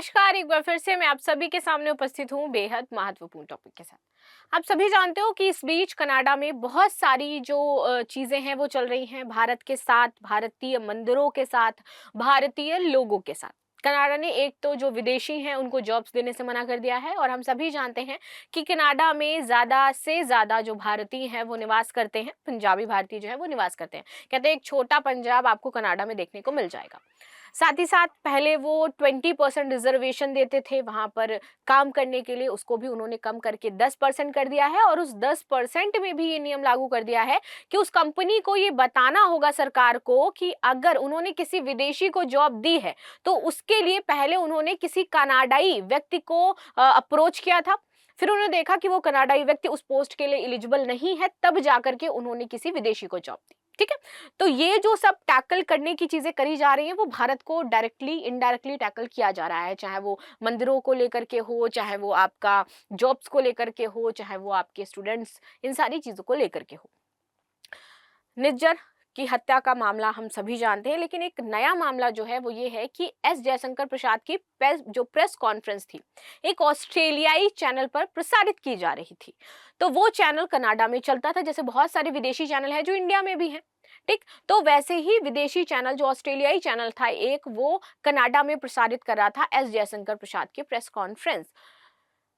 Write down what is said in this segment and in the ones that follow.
नमस्कार। एक बार फिर से मैं आप सभी के सामने उपस्थित हूँ बेहद महत्वपूर्ण टॉपिक के साथ। आप सभी जानते हो कि इस बीच कनाडा में बहुत सारी जो चीजें हैं वो चल रही हैं भारत के साथ, भारतीय मंदिरों के साथ, भारतीय लोगों के साथ। कनाडा ने एक तो जो विदेशी हैं उनको जॉब्स देने से मना कर दिया है और हम सभी जानते हैं कि कनाडा में ज्यादा से ज्यादा जो भारतीय हैं वो निवास करते हैं, पंजाबी भारतीय जो है वो निवास करते हैं। कहते हैं एक छोटा पंजाब आपको कनाडा में देखने को मिल जाएगा। साथ ही साथ पहले वो 20% रिजर्वेशन देते थे वहां पर काम करने के लिए, उसको भी उन्होंने कम करके 10% कर दिया है और उस 10% में भी ये नियम लागू कर दिया है कि उस कंपनी को ये बताना होगा सरकार को कि अगर उन्होंने किसी विदेशी को जॉब दी है तो उसके लिए पहले उन्होंने किसी कनाडाई व्यक्ति को अप्रोच किया था। फिर उन्होंने देखा कि वो कनाडाई व्यक्ति उस पोस्ट के लिए एलिजिबल नहीं है, तब जाकर के उन्होंने किसी विदेशी को जॉब दी। ठीक है, तो ये जो सब टैकल करने की चीजें करी जा रही हैं वो भारत को डायरेक्टली इनडायरेक्टली टैकल किया जा रहा है, चाहे वो मंदिरों को लेकर के हो, चाहे वो आपका जॉब्स को लेकर के हो, चाहे वो आपके स्टूडेंट्स, इन सारी चीजों को लेकर के हो। निज्जर की हत्या का मामला हम सभी जानते हैं, लेकिन एक नया मामला जो है वो ये है कि एस जयशंकर प्रसाद की जो प्रेस कॉन्फ्रेंस थी एक ऑस्ट्रेलियाई चैनल पर प्रसारित की जा रही थी। तो वो चैनल कनाडा में चलता था, जैसे बहुत सारे विदेशी चैनल हैं जो इंडिया में भी हैं। ठीक, तो वैसे ही विदेशी चैनल जो ऑस्ट्रेलियाई चैनल था एक, वो कनाडा में प्रसारित कर रहा था एस जयशंकर प्रसाद की प्रेस कॉन्फ्रेंस।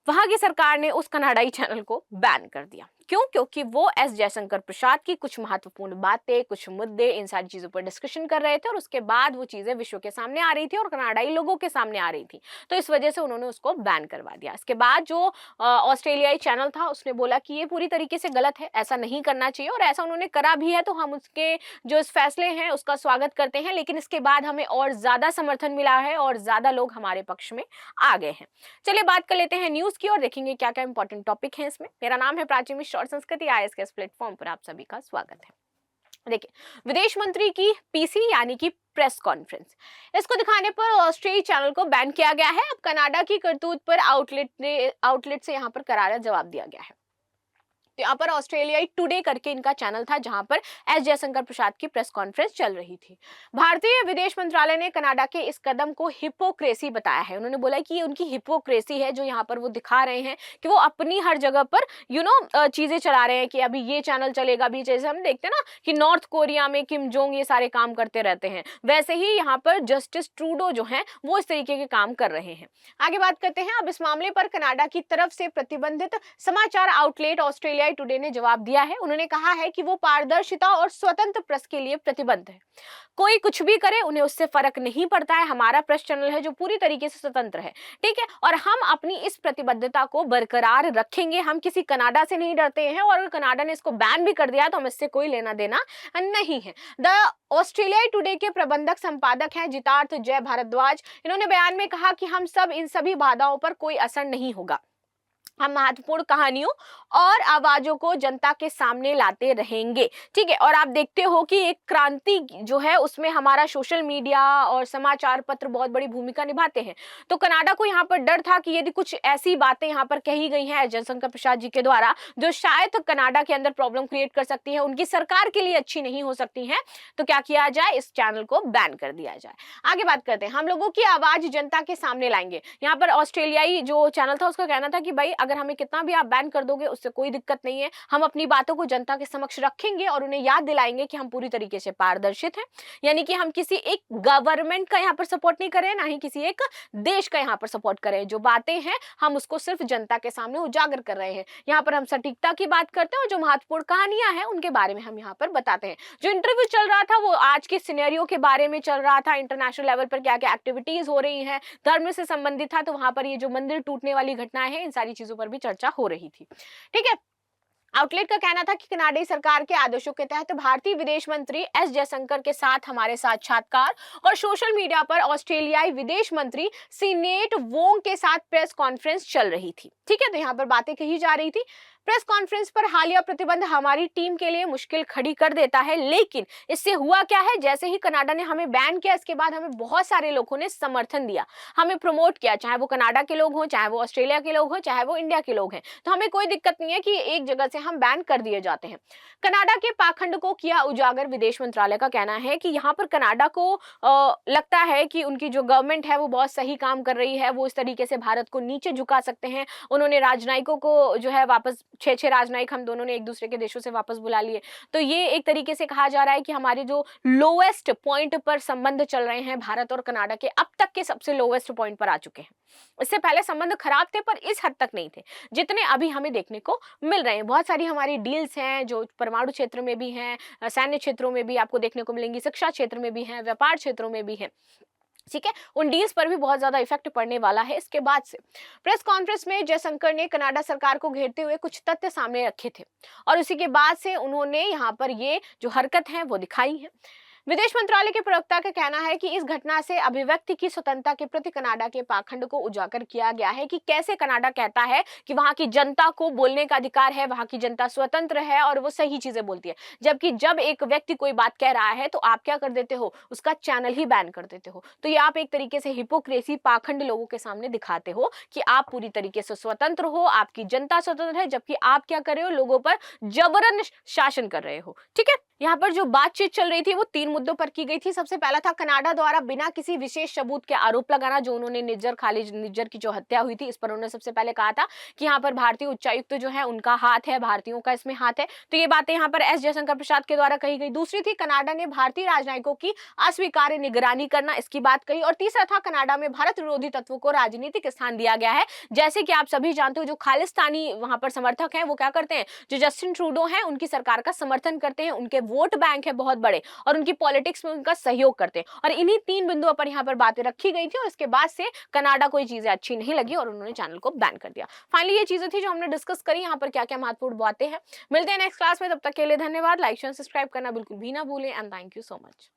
वहां की सरकार ने उस कनाडाई चैनल को बैन कर दिया। क्यों? क्योंकि वो एस जयशंकर प्रसाद की कुछ महत्वपूर्ण बातें, कुछ मुद्दे, इन सारी चीजों पर डिस्कशन कर रहे थे और उसके बाद वो चीजें विश्व के सामने आ रही थी और कनाडाई लोगों के सामने आ रही थी, तो इस वजह से उन्होंने उसको बैन करवा दिया। इसके बाद जो ऑस्ट्रेलियाई चैनल था उसने बोला कि ये पूरी तरीके से गलत है, ऐसा नहीं करना चाहिए, और ऐसा उन्होंने करा भी है, तो हम उसके जो इस फैसले हैं उसका स्वागत करते हैं। लेकिन इसके बाद हमें और ज्यादा समर्थन मिला है और ज्यादा लोग हमारे पक्ष में आ गए हैं। चलिए बात कर लेते हैं न्यूज की और देखेंगे क्या क्या इंपॉर्टेंट टॉपिक है इसमें। मेरा नाम है प्राची मिश्र और संस्कृति आईएएस के इस प्लेटफॉर्म पर आप सभी का स्वागत है। देखिए, विदेश मंत्री की पीसी यानी कि प्रेस कॉन्फ्रेंस, इसको दिखाने पर ऑस्ट्रेलियाई चैनल को बैन किया गया है। अब कनाडा की करतूत पर आउटलेट से यहाँ पर करारा जवाब दिया गया है। तो यहाँ पर ऑस्ट्रेलियाई टुडे करके इनका चैनल था जहां पर एस जयशंकर प्रसाद की प्रेस कॉन्फ्रेंस चल रही थी। भारतीय विदेश मंत्रालय ने कनाडा के इस कदम को हिपोक्रेसी बताया है। उन्होंने बोला कि ये उनकी हिपोक्रेसी है जो यहाँ पर वो दिखा रहे हैं कि वो अपनी हर जगह पर चीजें चला रहे हैं कि अभी ये चैनल चलेगा, अभी जैसे हम देखते हैं ना कि नॉर्थ कोरिया में किम जोंग ये सारे काम करते रहते हैं, वैसे ही यहाँ पर जस्टिस ट्रूडो जो है वो इस तरीके के काम कर रहे हैं। आगे बात करते हैं। अब इस मामले पर कनाडा की तरफ से प्रतिबंधित समाचार आउटलेट ऑस्ट्रेलिया टुडे ने जवाब दिया है। उन्होंने कहा है कि वो पारदर्शिता और स्वतंत्र प्रेस के लिए प्रतिबद्ध है। कोई कुछ भी करे, उन्हें उससे फर्क नहीं पड़ता है। हमारा प्रेस चैनल है जो पूरी तरीके से स्वतंत्र है, ठीक है, और हम अपनी इस प्रतिबद्धता को बरकरार रखेंगे। हम किसी कनाडा से नहीं डरते हैं और कनाडा ने इसको बैन भी कर दिया तो हम इससे कोई लेना देना नहीं है। द ऑस्ट्रेलिया टुडे के प्रबंधक संपादक हैं जितार्थ जय भारद्वाज। इन्होंने बयान में कहा कि हम सब इन सभी बाधाओं पर कोई असर नहीं होगा, हम महत्वपूर्ण कहानियों और आवाजों को जनता के सामने लाते रहेंगे। ठीक है, और आप देखते हो कि एक क्रांति जो है उसमें हमारा सोशल मीडिया और समाचार पत्र बहुत बड़ी भूमिका निभाते हैं। तो कनाडा को यहाँ पर डर था कि यदि कुछ ऐसी बातें यहाँ पर कही गई हैं जयशंकर प्रसाद जी के द्वारा जो शायद कनाडा के अंदर प्रॉब्लम क्रिएट कर सकती है, उनकी सरकार के लिए अच्छी नहीं हो सकती है, तो क्या किया जाए, इस चैनल को बैन कर दिया जाए। आगे बात करते हैं। हम लोगों की आवाज जनता के सामने लाएंगे। यहाँ पर ऑस्ट्रेलियाई जो चैनल था उसका कहना था कि भाई अगर हमें कितना भी आप बैन कर दोगे उससे कोई दिक्कत नहीं है, हम अपनी बातों को जनता के समक्ष रखेंगे और उन्हें याद दिलाएंगे कि हम पूरी तरीके से पारदर्शित हैं, यानी कि हम किसी एक गवर्नमेंट का यहाँ पर सपोर्ट नहीं कर रहे हैं, ना ही किसी एक देश का यहाँ पर सपोर्ट कर रहे हैं। जो बातें हैं हम उसको सिर्फ जनता के सामने उजागर कर रहे हैं। यहाँ पर हम सटीकता की बात करते हैं और जो महत्वपूर्ण कहानियां हैं उनके बारे में हम यहाँ पर बताते हैं। जो इंटरव्यू चल रहा था वो आज के सिनेरियो के बारे में चल रहा था, इंटरनेशनल लेवल पर क्या क्या एक्टिविटीज हो रही हैं, धर्म से संबंधित था, तो वहां पर ये जो मंदिर टूटने वाली घटनाएं हैं इन सारी चीजों पर भी चर्चा हो रही थी। ठीक है, आउटलेट का कहना था कि कनाडाई सरकार के आदेशों के तहत भारतीय विदेश मंत्री एस जयशंकर के साथ हमारे साक्षात्कार और सोशल मीडिया पर ऑस्ट्रेलियाई विदेश मंत्री सीनेट वोंग के साथ प्रेस कॉन्फ्रेंस चल रही थी। ठीक है, तो यहाँ पर बातें कही जा रही थी। प्रेस कॉन्फ्रेंस पर हालिया प्रतिबंध हमारी टीम के लिए मुश्किल खड़ी कर देता है, लेकिन इससे हुआ क्या है, जैसे ही कनाडा ने हमें बैन किया, इसके बाद हमें बहुत सारे लोगों ने समर्थन दिया, हमें प्रमोट किया, चाहे वो कनाडा के लोग हों, चाहे वो ऑस्ट्रेलिया के लोग हों, चाहे वो इंडिया के लोग हैं। तो हमें कोई दिक्कत नहीं है कि एक जगह से हम बैन कर दिए जाते हैं। कनाडा के पाखंड को किया उजागर, विदेश मंत्रालय का कहना है कि यहाँ पर कनाडा को लगता है कि उनकी जो गवर्नमेंट है वो बहुत सही काम कर रही है, वो इस तरीके से भारत को नीचे झुका सकते हैं। उन्होंने राजनयिकों को जो है वापस 6-6 राजनयिक हम दोनों ने एक दूसरे के देशों से वापस बुला लिए। तो ये एक तरीके से कहा जा रहा है कि हमारे जो लोएस्ट पॉइंट पर संबंध चल रहे हैं भारत और कनाडा के, अब तक के सबसे लोएस्ट पॉइंट पर आ चुके हैं। इससे पहले संबंध खराब थे पर इस हद तक नहीं थे जितने अभी हमें देखने को मिल रहे हैं। बहुत सारी हमारी डील्स हैं जो परमाणु क्षेत्र में भी हैं, सैन्य क्षेत्रों में भी आपको देखने को मिलेंगी, शिक्षा क्षेत्र में भी हैं, व्यापार क्षेत्रों में भी हैं। ठीक है, उन डील्स पर भी बहुत ज्यादा इफेक्ट पड़ने वाला है इसके बाद से। प्रेस कॉन्फ्रेंस में जयशंकर ने कनाडा सरकार को घेरते हुए कुछ तथ्य सामने रखे थे और उसी के बाद से उन्होंने यहाँ पर ये जो हरकत है वो दिखाई है। विदेश मंत्रालय के प्रवक्ता का कहना है कि इस घटना से अभिव्यक्ति की स्वतंत्रता के प्रति कनाडा के पाखंड को उजागर किया गया है कि कैसे कनाडा कहता है कि वहां की जनता को बोलने का अधिकार है, वहां की जनता स्वतंत्र है और वो सही चीजें बोलती है, जबकि जब एक व्यक्ति कोई बात कह रहा है तो आप क्या कर देते हो, उसका चैनल ही बैन कर देते हो। तो ये आप एक तरीके से हिपोक्रेसी, पाखंड लोगों के सामने दिखाते हो कि आप पूरी तरीके से स्वतंत्र हो, आपकी जनता स्वतंत्र है, जबकि आप क्या कर रहे हो, लोगों पर जबरन शासन कर रहे हो। ठीक है, यहाँ पर जो बातचीत चल रही थी वो 3 मुद्दों पर की गई थी। सबसे पहला था कनाडा द्वारा बिना किसी विशेष सबूत के आरोप लगाना, जो उन्होंने निज्जर खालिद निज्जर की जो हत्या हुई थी इस पर उन्होंने सबसे पहले कहा था कि यहाँ पर भारतीय उच्चायुक्त जो है उनका हाथ है, भारतीयों का इसमें हाथ है। तो ये बातें यहाँ पर एस जयशंकर प्रसाद के द्वारा कही गई। दूसरी थी कनाडा ने भारतीय राजनयिकों की अस्वीकार्य निगरानी करना, इसकी बात कही। और तीसरा था कनाडा में भारत विरोधी तत्वों को राजनीतिक स्थान दिया गया है। जैसे कि आप सभी जानते हो जो खालिस्तानी वहां पर समर्थक हैं वो क्या करते हैं, जो जस्टिन ट्रूडो हैं उनकी सरकार का समर्थन करते हैं, उनके वोट बैंक है बहुत बड़े और उनकी पॉलिटिक्स में उनका सहयोग करते हैं। और इन्हीं 3 बिंदुओं पर यहाँ पर बातें रखी गई थी और इसके बाद से कनाडा को ये चीजें अच्छी नहीं लगी और उन्होंने चैनल को बैन कर दिया। फाइनली ये चीजें थी जो हमने डिस्कस करी, यहाँ पर क्या क्या महत्वपूर्ण बातें हैं। मिलते हैं नेक्स्ट क्लास में, तब तक के लिए धन्यवाद। लाइक शेयर सब्सक्राइब करना बिल्कुल भी ना भूलें and thank you so much.